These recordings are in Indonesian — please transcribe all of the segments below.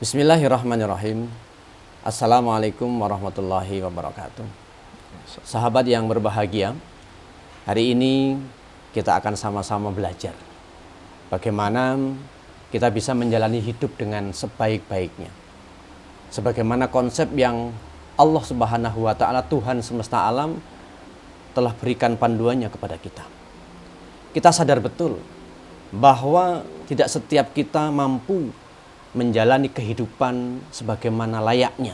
Bismillahirrahmanirrahim. Assalamualaikum warahmatullahi wabarakatuh. Sahabat yang berbahagia, hari ini kita akan sama-sama belajar bagaimana kita bisa menjalani hidup dengan sebaik-baiknya. Sebagaimana konsep yang Allah Subhanahu wa Ta'ala, Tuhan semesta alam, telah berikan panduannya kepada kita. Kita sadar betul bahwa tidak setiap kita mampu menjalani kehidupan sebagaimana layaknya,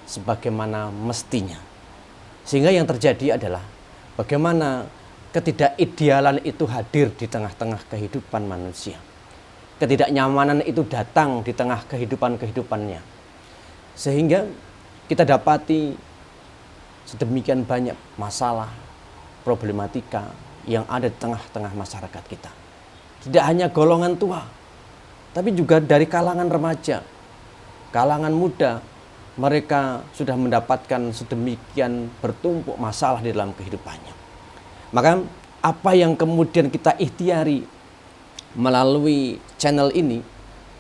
sebagaimana mestinya. Sehingga yang terjadi adalah bagaimana ketidakidealan itu hadir di tengah-tengah kehidupan manusia. Ketidaknyamanan itu datang di tengah kehidupannya. Sehingga kita dapati sedemikian banyak masalah, problematika yang ada di tengah-tengah masyarakat kita. Tidak hanya golongan tua, tapi juga dari kalangan remaja, kalangan muda, mereka sudah mendapatkan sedemikian bertumpuk masalah di dalam kehidupannya. Maka apa yang kemudian kita ikhtiari melalui channel ini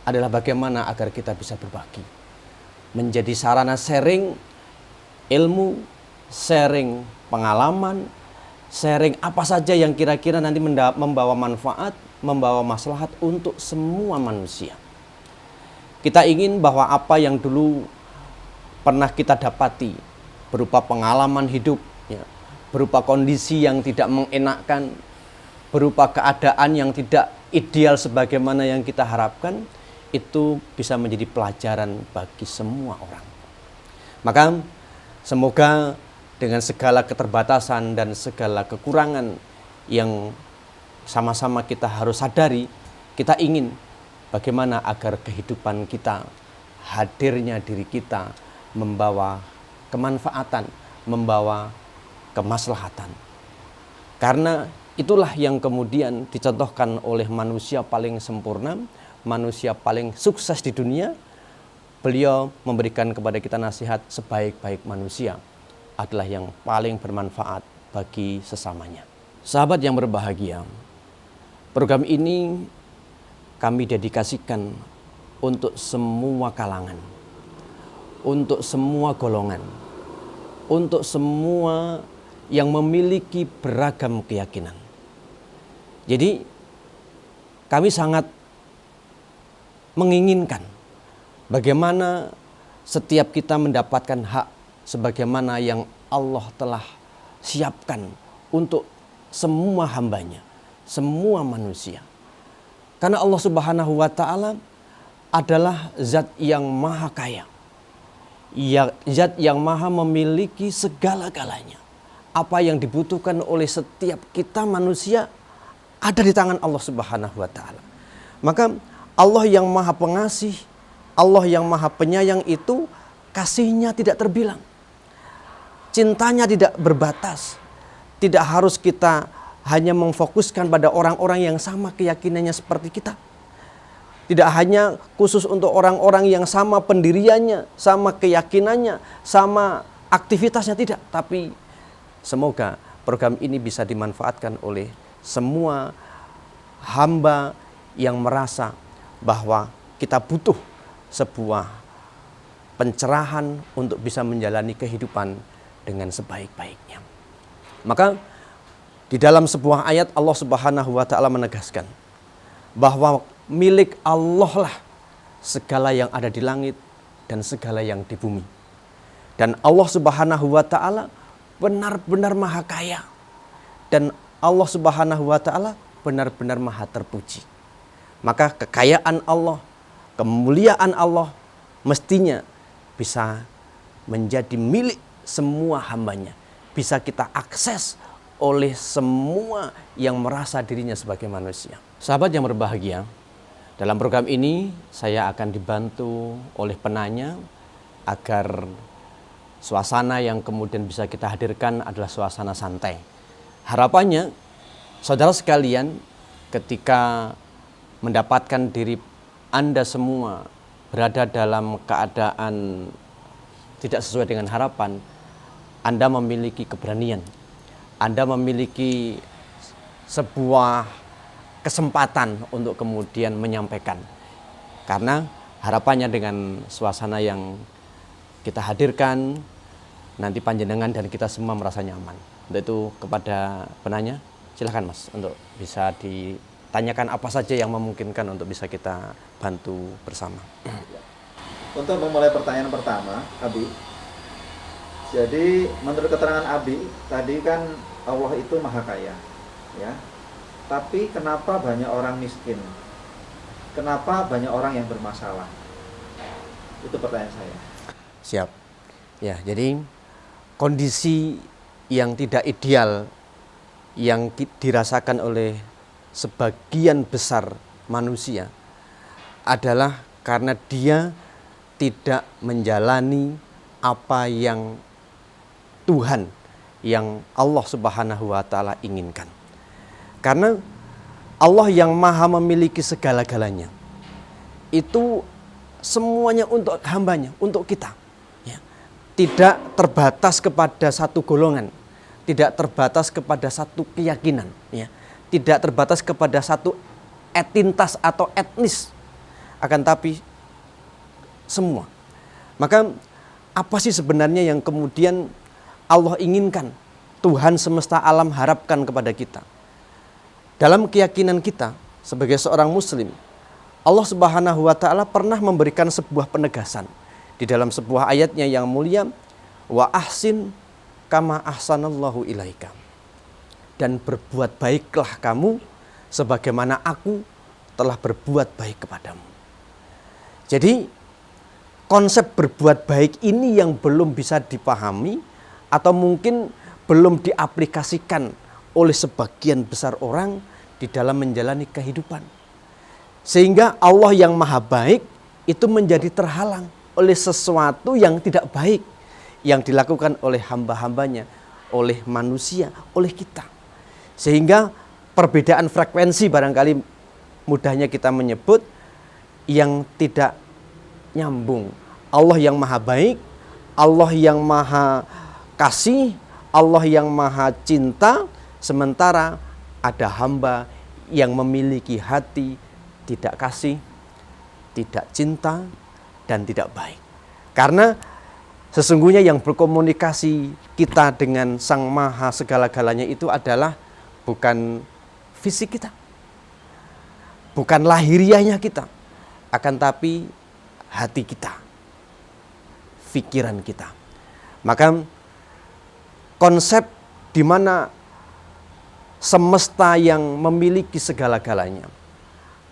adalah bagaimana agar kita bisa berbagi. Menjadi sarana sharing ilmu, sharing pengalaman, sharing apa saja yang kira-kira nanti membawa manfaat, membawa maslahat untuk semua manusia. Kita ingin bahwa apa yang dulu pernah kita dapati berupa pengalaman hidup, ya, berupa kondisi yang tidak mengenakkan, berupa keadaan yang tidak ideal sebagaimana yang kita harapkan, itu bisa menjadi pelajaran bagi semua orang. Maka semoga dengan segala keterbatasan dan segala kekurangan yang sama-sama kita harus sadari, kita ingin bagaimana agar kehidupan kita, hadirnya diri kita membawa kemanfaatan, membawa kemaslahatan. Karena itulah yang kemudian dicontohkan oleh manusia paling sempurna, manusia paling sukses di dunia. Beliau memberikan kepada kita nasihat, sebaik-baik manusia adalah yang paling bermanfaat bagi sesamanya. Sahabat yang berbahagia, program ini kami dedikasikan untuk semua kalangan, untuk semua golongan, untuk semua yang memiliki beragam keyakinan. Jadi kami sangat menginginkan bagaimana setiap kita mendapatkan hak sebagaimana yang Allah telah siapkan untuk semua hambanya, semua manusia. Karena Allah Subhanahu wa Ta'ala adalah zat yang maha kaya, zat yang maha memiliki segala-galanya. Apa yang dibutuhkan oleh setiap kita manusia ada di tangan Allah Subhanahu wa Ta'ala. Maka Allah yang maha pengasih, Allah yang maha penyayang itu kasihnya tidak terbilang, cintanya tidak berbatas. Tidak harus kita hanya memfokuskan pada orang-orang yang sama keyakinannya seperti kita. Tidak hanya khusus untuk orang-orang yang sama pendiriannya, sama keyakinannya, sama aktivitasnya, tidak. Tapi semoga program ini bisa dimanfaatkan oleh semua hamba yang merasa bahwa kita butuh sebuah pencerahan untuk bisa menjalani kehidupan dengan sebaik-baiknya. Maka di dalam sebuah ayat Allah Subhanahu wa Ta'ala menegaskan bahwa milik Allah lah segala yang ada di langit dan segala yang di bumi. Dan Allah Subhanahu wa Ta'ala benar-benar maha kaya. Dan Allah Subhanahu wa Ta'ala benar-benar maha terpuji. Maka kekayaan Allah, kemuliaan Allah mestinya bisa menjadi milik semua hambanya. Bisa kita akses oleh semua yang merasa dirinya sebagai manusia. Sahabat yang berbahagia, dalam program ini saya akan dibantu oleh penanya agar suasana yang kemudian bisa kita hadirkan adalah suasana santai. Harapannya saudara sekalian ketika mendapatkan diri Anda semua berada dalam keadaan tidak sesuai dengan harapan, Anda memiliki keberanian, Anda memiliki sebuah kesempatan untuk kemudian menyampaikan. Karena harapannya dengan suasana yang kita hadirkan, nanti panjenengan dan kita semua merasa nyaman. Untuk itu kepada penanya, silahkan Mas untuk bisa ditanyakan apa saja yang memungkinkan untuk bisa kita bantu bersama. Untuk memulai pertanyaan pertama, Abi. Jadi menurut keterangan Abi tadi kan Allah itu maha kaya, ya. Tapi kenapa banyak orang miskin? Kenapa banyak orang yang bermasalah? Itu pertanyaan saya. Siap. Ya, jadi kondisi yang tidak ideal yang dirasakan oleh sebagian besar manusia adalah karena dia tidak menjalani apa yang Tuhan, yang Allah Subhanahu wa Ta'ala inginkan. Karena Allah yang maha memiliki segala-galanya, itu semuanya untuk hambanya, untuk kita. Ya. Tidak terbatas kepada satu golongan, tidak terbatas kepada satu keyakinan, ya. Tidak terbatas kepada satu etintas atau etnis, akan tapi semua. Maka apa sih sebenarnya yang kemudian Allah inginkan, Tuhan semesta alam harapkan kepada kita? Dalam keyakinan kita sebagai seorang muslim, Allah Subhanahu wa Ta'ala pernah memberikan sebuah penegasan di dalam sebuah ayatnya yang mulia, wa ahsin kama ahsanallahu ilaika, dan berbuat baiklah kamu sebagaimana aku telah berbuat baik kepadamu. Jadi konsep berbuat baik ini yang belum bisa dipahami atau mungkin belum diaplikasikan oleh sebagian besar orang di dalam menjalani kehidupan. Sehingga Allah yang maha baik itu menjadi terhalang oleh sesuatu yang tidak baik yang dilakukan oleh hamba-hambanya, oleh manusia, oleh kita. Sehingga perbedaan frekuensi barangkali mudahnya kita menyebut yang tidak nyambung. Allah yang maha baik, Allah yang maha kasih, Allah yang maha cinta, sementara ada hamba yang memiliki hati tidak kasih, tidak cinta, dan tidak baik. Karena sesungguhnya yang berkomunikasi kita dengan Sang Maha segala-galanya itu adalah bukan fisik kita, bukan lahiriahnya kita, akan tapi hati kita, pikiran kita. Maka konsep di mana semesta yang memiliki segala-galanya,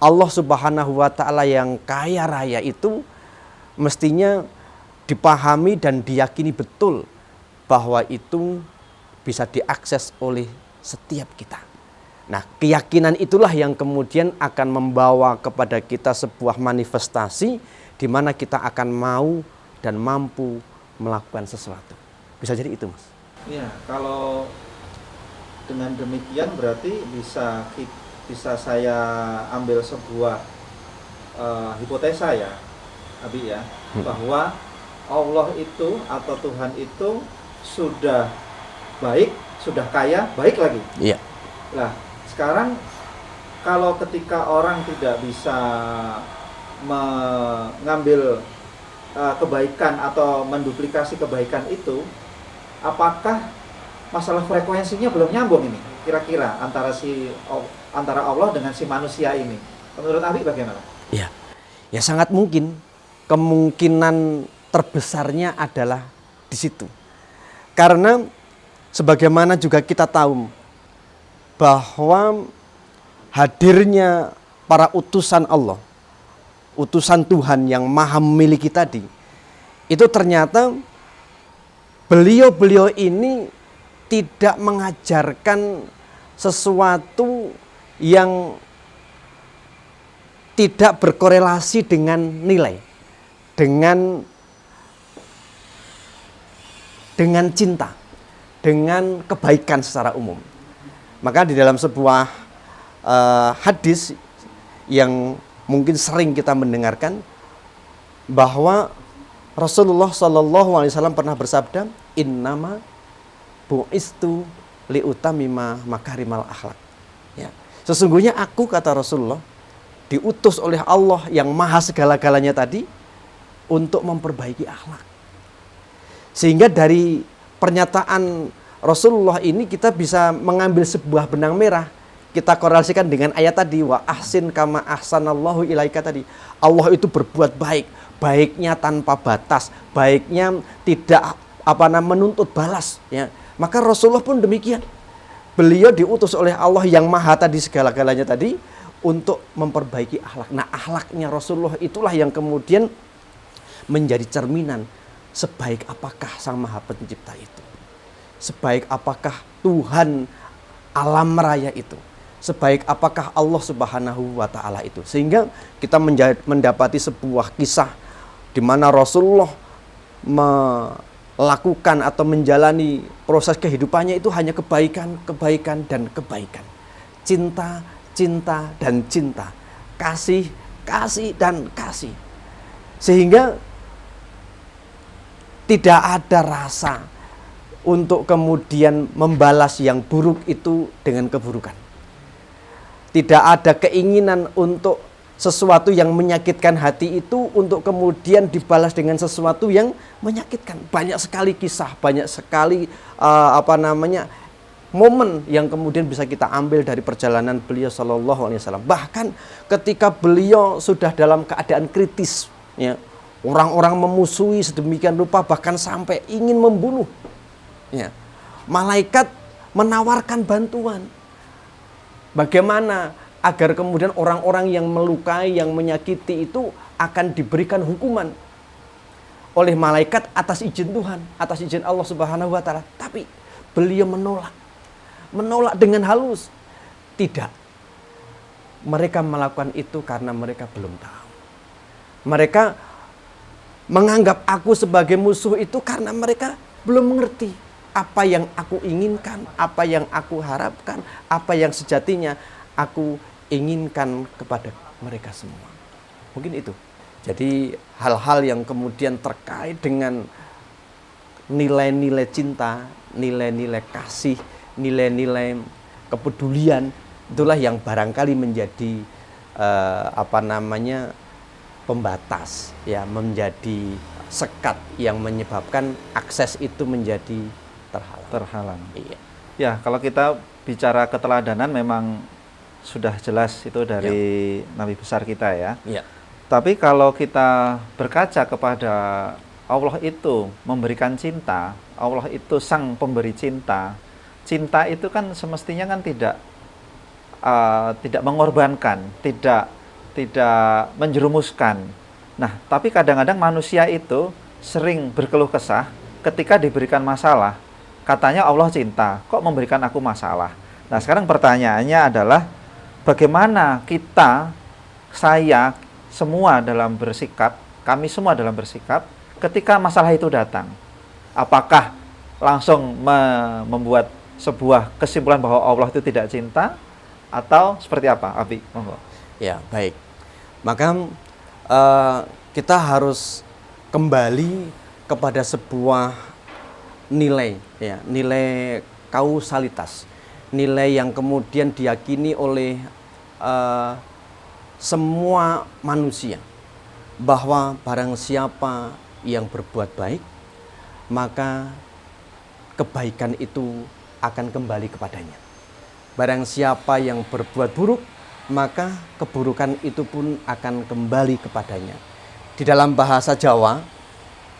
Allah Subhanahu wa Ta'ala yang kaya raya itu mestinya dipahami dan diyakini betul bahwa itu bisa diakses oleh setiap kita. Nah, keyakinan itulah yang kemudian akan membawa kepada kita sebuah manifestasi di mana kita akan mau dan mampu melakukan sesuatu. Bisa jadi itu, Mas. Iya, kalau dengan demikian berarti bisa saya ambil sebuah hipotesa ya, Abi ya, bahwa Allah itu atau Tuhan itu sudah baik, sudah kaya, baik lagi. Iya. Nah, sekarang kalau ketika orang tidak bisa mengambil kebaikan atau menduplikasi kebaikan itu, apakah masalah frekuensinya belum nyambung ini kira-kira antara Allah dengan si manusia ini? Menurut Abi bagaimana? Ya, ya sangat mungkin. Kemungkinan terbesarnya adalah di situ. Karena sebagaimana juga kita tahu bahwa hadirnya para utusan Allah, utusan Tuhan yang maha memiliki tadi, itu ternyata beliau-beliau ini tidak mengajarkan sesuatu yang tidak berkorelasi dengan nilai, dengan cinta, dengan kebaikan secara umum. Maka di dalam sebuah hadis yang mungkin sering kita mendengarkan, bahwa Rasulullah SAW pernah bersabda, innama bu'istu liutamima makarimal akhlak. Ya. Sesungguhnya aku, kata Rasulullah, diutus oleh Allah yang maha segala-galanya tadi untuk memperbaiki akhlak. Sehingga dari pernyataan Rasulullah ini kita bisa mengambil sebuah benang merah. Kita korelasikan dengan ayat tadi, wa ahsin kama ahsanallahu ilaika tadi. Allah itu berbuat baik, baiknya tanpa batas, baiknya tidak menuntut balas, ya. Maka Rasulullah pun demikian. Beliau diutus oleh Allah yang maha tadi segala-galanya tadi untuk memperbaiki akhlak. Nah, akhlaknya Rasulullah itulah yang kemudian menjadi cerminan sebaik apakah Sang Maha Pencipta itu. Sebaik apakah Tuhan alam raya itu. Sebaik apakah Allah Subhanahu wa taala itu. Sehingga kita mendapati sebuah kisah di mana Rasulullah melakukan atau menjalani proses kehidupannya itu hanya kebaikan, kebaikan, dan kebaikan. Cinta, cinta, dan cinta. Kasih, kasih, dan kasih. Sehingga tidak ada rasa untuk kemudian membalas yang buruk itu dengan keburukan. Tidak ada keinginan untuk sesuatu yang menyakitkan hati itu untuk kemudian dibalas dengan sesuatu yang menyakitkan. Banyak sekali kisah, banyak sekali momen yang kemudian bisa kita ambil dari perjalanan beliau Shallallahu Alaihi Wasallam. Bahkan ketika beliau sudah dalam keadaan kritis, ya, orang-orang memusuhi sedemikian rupa bahkan sampai ingin membunuh, ya, malaikat menawarkan bantuan. Bagaimana agar kemudian orang-orang yang melukai, yang menyakiti itu akan diberikan hukuman oleh malaikat atas izin Tuhan, atas izin Allah Subhanahu wa taala. Tapi beliau menolak dengan halus. Tidak. Mereka melakukan itu karena mereka belum tahu. Mereka menganggap aku sebagai musuh itu karena mereka belum mengerti apa yang aku inginkan, apa yang aku harapkan, apa yang sejatinya aku inginkan kepada mereka semua. Mungkin itu. Jadi hal-hal yang kemudian terkait dengan nilai-nilai cinta, nilai-nilai kasih, nilai-nilai kepedulian, itulah yang barangkali menjadi pembatas, ya, menjadi sekat yang menyebabkan akses itu menjadi terhalang. Iya. Ya, kalau kita bicara keteladanan memang sudah jelas itu dari Nabi besar kita, ya. Ya. Tapi kalau kita berkaca kepada Allah itu memberikan cinta, Allah itu sang pemberi cinta. Cinta itu kan semestinya kan tidak mengorbankan, tidak menjerumuskan. Nah, tapi kadang-kadang manusia itu sering berkeluh kesah ketika diberikan masalah. Katanya Allah cinta, kok memberikan aku masalah? Nah, sekarang pertanyaannya adalah bagaimana kita, saya, semua dalam bersikap, kami semua dalam bersikap ketika masalah itu datang. Apakah langsung membuat sebuah kesimpulan bahwa Allah itu tidak cinta, atau seperti apa, Abi? Monggo. Ya, baik. Maka kita harus kembali kepada sebuah nilai, ya, nilai kausalitas, nilai yang kemudian diyakini oleh semua manusia, bahwa barang siapa yang berbuat baik, maka kebaikan itu akan kembali kepadanya. Barang siapa yang berbuat buruk, maka keburukan itu pun akan kembali kepadanya. Di dalam bahasa Jawa,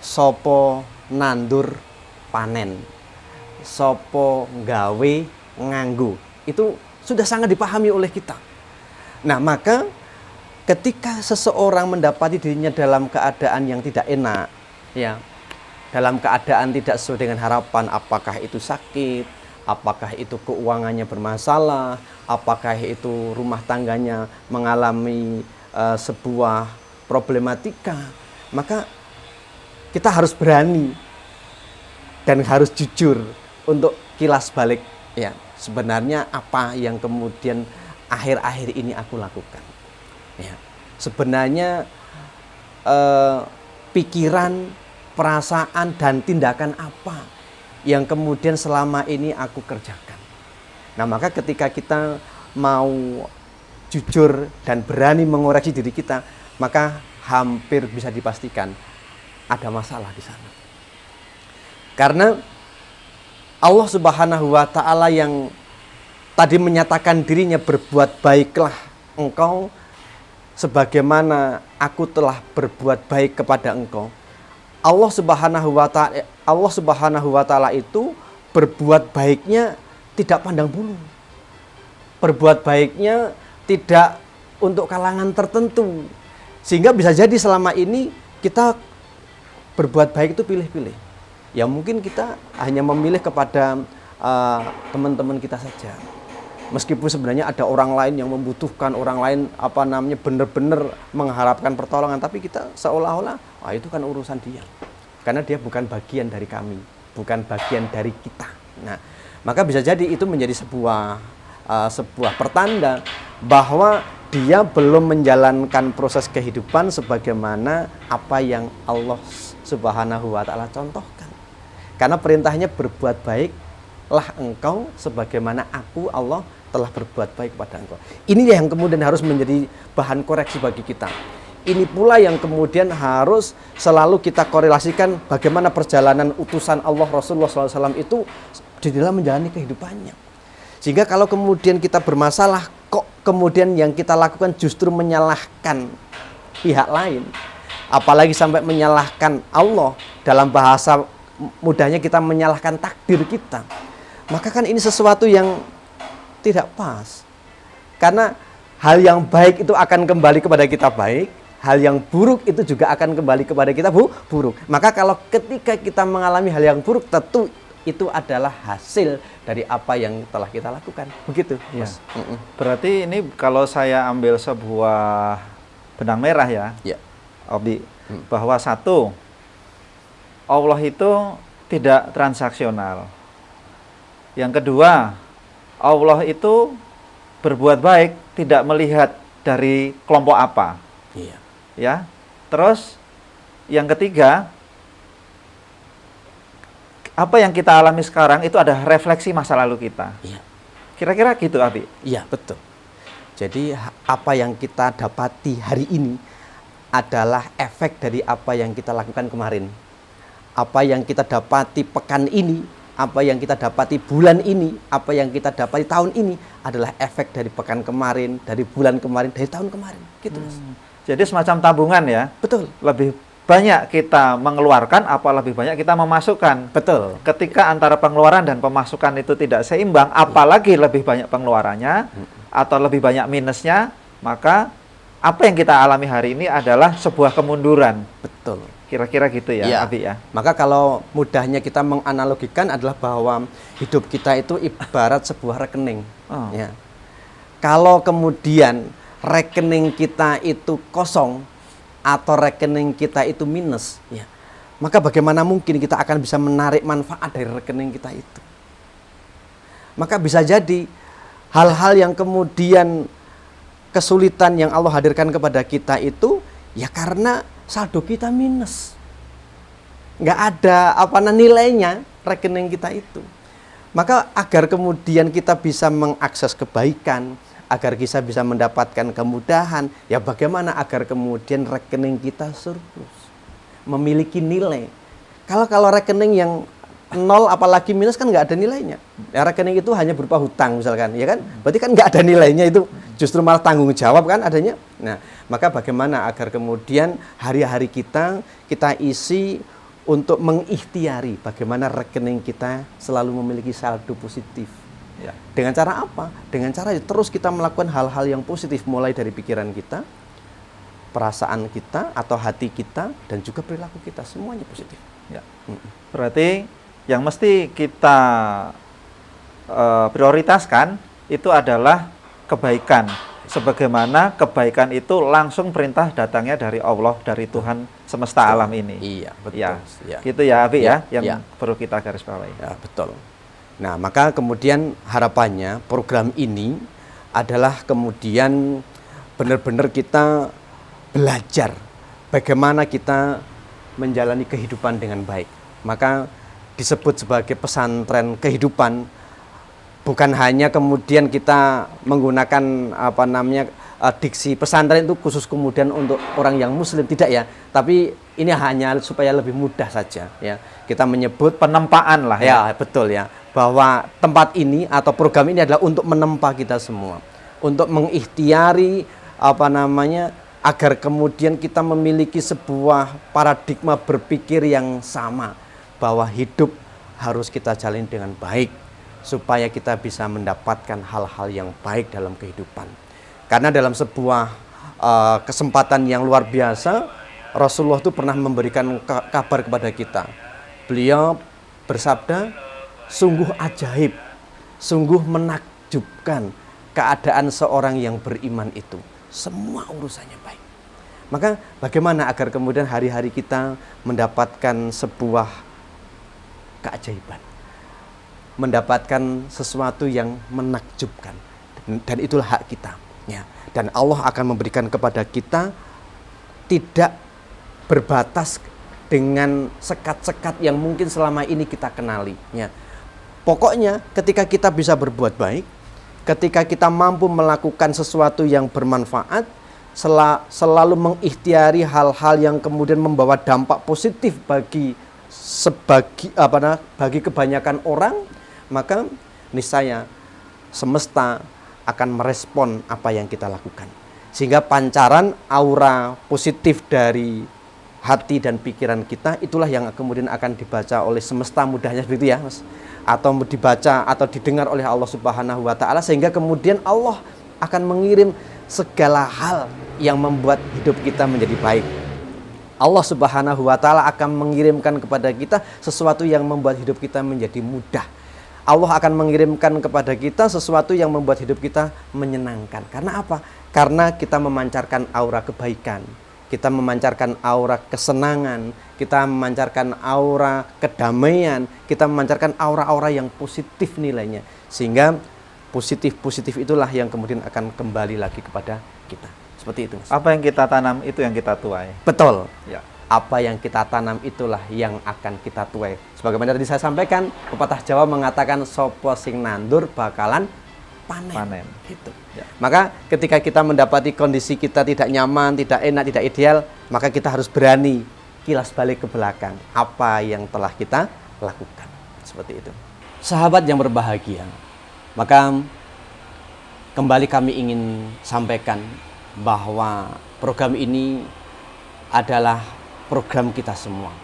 sopo nandur panen, sopo gawe nganggo, itu sudah sangat dipahami oleh kita. Nah, maka ketika seseorang mendapati dirinya dalam keadaan yang tidak enak, ya, dalam keadaan tidak sesuai dengan harapan, apakah itu sakit, apakah itu keuangannya bermasalah, apakah itu rumah tangganya mengalami sebuah problematika, maka kita harus berani dan harus jujur untuk kilas balik, ya, sebenarnya apa yang kemudian akhir-akhir ini aku lakukan. Ya, sebenarnya pikiran, perasaan, dan tindakan apa yang kemudian selama ini aku kerjakan. Nah, maka ketika kita mau jujur dan berani mengoreksi diri kita, maka hampir bisa dipastikan ada masalah di sana. Karena Allah Subhanahu wa Ta'ala yang tadi menyatakan dirinya, berbuat baiklah engkau sebagaimana aku telah berbuat baik kepada engkau. Allah Subhanahu wa Ta'ala itu berbuat baiknya tidak pandang bulu. Berbuat baiknya tidak untuk kalangan tertentu. Sehingga bisa jadi selama ini kita berbuat baik itu pilih-pilih. Ya mungkin kita hanya memilih kepada teman-teman kita saja. Meskipun sebenarnya ada orang lain yang membutuhkan, orang lain benar-benar mengharapkan pertolongan, tapi kita seolah-olah itu kan urusan dia. Karena dia bukan bagian dari kami, bukan bagian dari kita. Nah, maka bisa jadi itu menjadi sebuah pertanda bahwa dia belum menjalankan proses kehidupan sebagaimana apa yang Allah Subhanahu wa Ta'ala contohkan. Karena perintahnya berbuat baiklah engkau sebagaimana aku Allah telah berbuat baik kepada engkau. Ini yang kemudian harus menjadi bahan koreksi bagi kita. Ini pula yang kemudian harus selalu kita korelasikan bagaimana perjalanan utusan Allah Rasulullah SAW itu di dalam menjalani kehidupannya. Sehingga kalau kemudian kita bermasalah, kok kemudian yang kita lakukan justru menyalahkan pihak lain, apalagi sampai menyalahkan Allah, dalam bahasa mudahnya kita menyalahkan takdir kita, maka kan ini sesuatu yang tidak pas. Karena hal yang baik itu akan kembali kepada kita baik, hal yang buruk itu juga akan kembali kepada kita buruk. Maka kalau ketika kita mengalami hal yang buruk, tentu itu adalah hasil dari apa yang telah kita lakukan. Begitu, Mas. Ya. Berarti ini kalau saya ambil sebuah benang merah ya. Abi, bahwa satu, Allah itu tidak transaksional. Yang kedua, Allah itu berbuat baik tidak melihat dari kelompok apa. Iya. Ya. Terus yang ketiga, apa yang kita alami sekarang itu ada refleksi masa lalu kita. Iya. Kira-kira gitu, Abi? Iya, betul. Jadi apa yang kita dapati hari ini adalah efek dari apa yang kita lakukan kemarin. Apa yang kita dapati pekan ini, apa yang kita dapati bulan ini, apa yang kita dapati tahun ini adalah efek dari pekan kemarin, dari bulan kemarin, dari tahun kemarin. Gitu, Mas. Jadi semacam tabungan ya? Betul. Lebih banyak kita mengeluarkan, apa lebih banyak kita memasukkan? Betul. Ketika antara pengeluaran dan pemasukan itu tidak seimbang, apalagi lebih banyak pengeluarannya, atau lebih banyak minusnya, maka apa yang kita alami hari ini adalah sebuah kemunduran. Betul. Kira-kira gitu ya, Abi ya. Maka kalau mudahnya kita menganalogikan adalah bahwa hidup kita itu ibarat sebuah rekening. Ya. Kalau kemudian rekening kita itu kosong atau rekening kita itu minus, ya, maka bagaimana mungkin kita akan bisa menarik manfaat dari rekening kita itu? Maka bisa jadi hal-hal yang kemudian kesulitan yang Allah hadirkan kepada kita itu ya karena saldo kita minus, nggak ada nilainya rekening kita itu. Maka agar kemudian kita bisa mengakses kebaikan, agar kita bisa mendapatkan kemudahan, ya bagaimana agar kemudian rekening kita surplus, memiliki nilai. Kalau rekening yang nol apalagi minus kan nggak ada nilainya. Ya, rekening itu hanya berupa hutang misalkan, ya kan? Berarti kan nggak ada nilainya, itu justru malah tanggung jawab kan adanya. Nah, maka bagaimana agar kemudian hari-hari kita isi untuk mengikhtiari bagaimana rekening kita selalu memiliki saldo positif. Ya. Dengan cara apa? Dengan cara terus kita melakukan hal-hal yang positif, mulai dari pikiran kita, perasaan kita atau hati kita, dan juga perilaku kita, semuanya positif. Ya. Berarti yang mesti kita prioritaskan itu adalah kebaikan. Sebagaimana kebaikan itu langsung perintah datangnya dari Allah, dari Tuhan semesta alam ini. Iya, betul. Ya. Gitu ya, Abi ya, yang ya. perlu kita garis bawahi. Ya, betul. Nah, maka kemudian harapannya program ini adalah kemudian benar-benar kita belajar bagaimana kita menjalani kehidupan dengan baik. Maka disebut sebagai pesantren kehidupan bukan hanya kemudian kita menggunakan diksi pesantren itu khusus kemudian untuk orang yang muslim, tidak ya, tapi ini hanya supaya lebih mudah saja ya. Kita menyebut Penempaan lah ya, betul ya, bahwa tempat ini atau program ini adalah untuk menempa kita semua, untuk mengikhtiari agar kemudian kita memiliki sebuah paradigma berpikir yang sama, bahwa hidup harus kita jalin dengan baik supaya kita bisa mendapatkan hal-hal yang baik dalam kehidupan. Karena dalam sebuah kesempatan yang luar biasa, Rasulullah itu pernah memberikan kabar kepada kita. Beliau bersabda, sungguh ajaib, sungguh menakjubkan keadaan seorang yang beriman itu. Semua urusannya baik. Maka bagaimana agar kemudian hari-hari kita mendapatkan sebuah keajaiban, mendapatkan sesuatu yang menakjubkan, dan itulah hak kita ya. Dan Allah akan memberikan kepada kita tidak berbatas dengan sekat-sekat yang mungkin selama ini kita kenali ya. Pokoknya ketika kita bisa berbuat baik, ketika kita mampu melakukan sesuatu yang bermanfaat, selalu mengikhtiari hal-hal yang kemudian membawa dampak positif bagi kebanyakan orang, maka niscaya semesta akan merespon apa yang kita lakukan. Sehingga pancaran aura positif dari hati dan pikiran kita itulah yang kemudian akan dibaca oleh semesta, mudahnya begitu ya Mas, atau dibaca atau didengar oleh Allah Subhanahu wa taala, sehingga kemudian Allah akan mengirim segala hal yang membuat hidup kita menjadi baik. Allah Subhanahu wa taala akan mengirimkan kepada kita sesuatu yang membuat hidup kita menjadi mudah. Allah akan mengirimkan kepada kita sesuatu yang membuat hidup kita menyenangkan. Karena apa? Karena kita memancarkan aura kebaikan, kita memancarkan aura kesenangan, kita memancarkan aura kedamaian, kita memancarkan aura-aura yang positif nilainya. Sehingga positif-positif itulah yang kemudian akan kembali lagi kepada kita. Seperti itu, Mas. Apa yang kita tanam itu yang kita tuai. Betul. Ya. Apa yang kita tanam itulah yang akan kita tuai. Sebagaimana tadi saya sampaikan, pepatah Jawa mengatakan sopo sing nandur bakalan panen. Gitu. Ya. Maka ketika kita mendapati kondisi kita tidak nyaman, tidak enak, tidak ideal, maka kita harus berani kilas balik ke belakang apa yang telah kita lakukan. Seperti itu. Sahabat yang berbahagia, maka kembali kami ingin sampaikan bahwa program ini adalah program kita semua.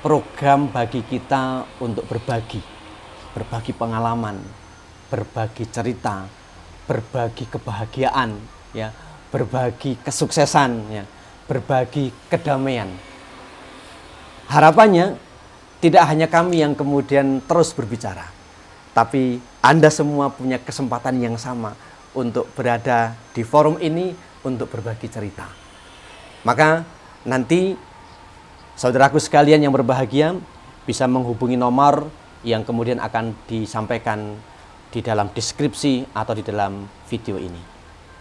Program bagi kita untuk berbagi pengalaman, berbagi cerita, berbagi kebahagiaan, ya, berbagi kesuksesan, ya, berbagi kedamaian. Harapannya tidak hanya kami yang kemudian terus berbicara, tapi Anda semua punya kesempatan yang sama untuk berada di forum ini untuk berbagi cerita. Maka nanti saudaraku sekalian yang berbahagia bisa menghubungi nomor yang kemudian akan disampaikan di dalam deskripsi atau di dalam video ini.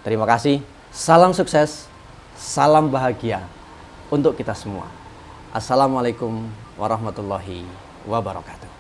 Terima kasih, salam sukses, salam bahagia untuk kita semua. Assalamualaikum warahmatullahi wabarakatuh.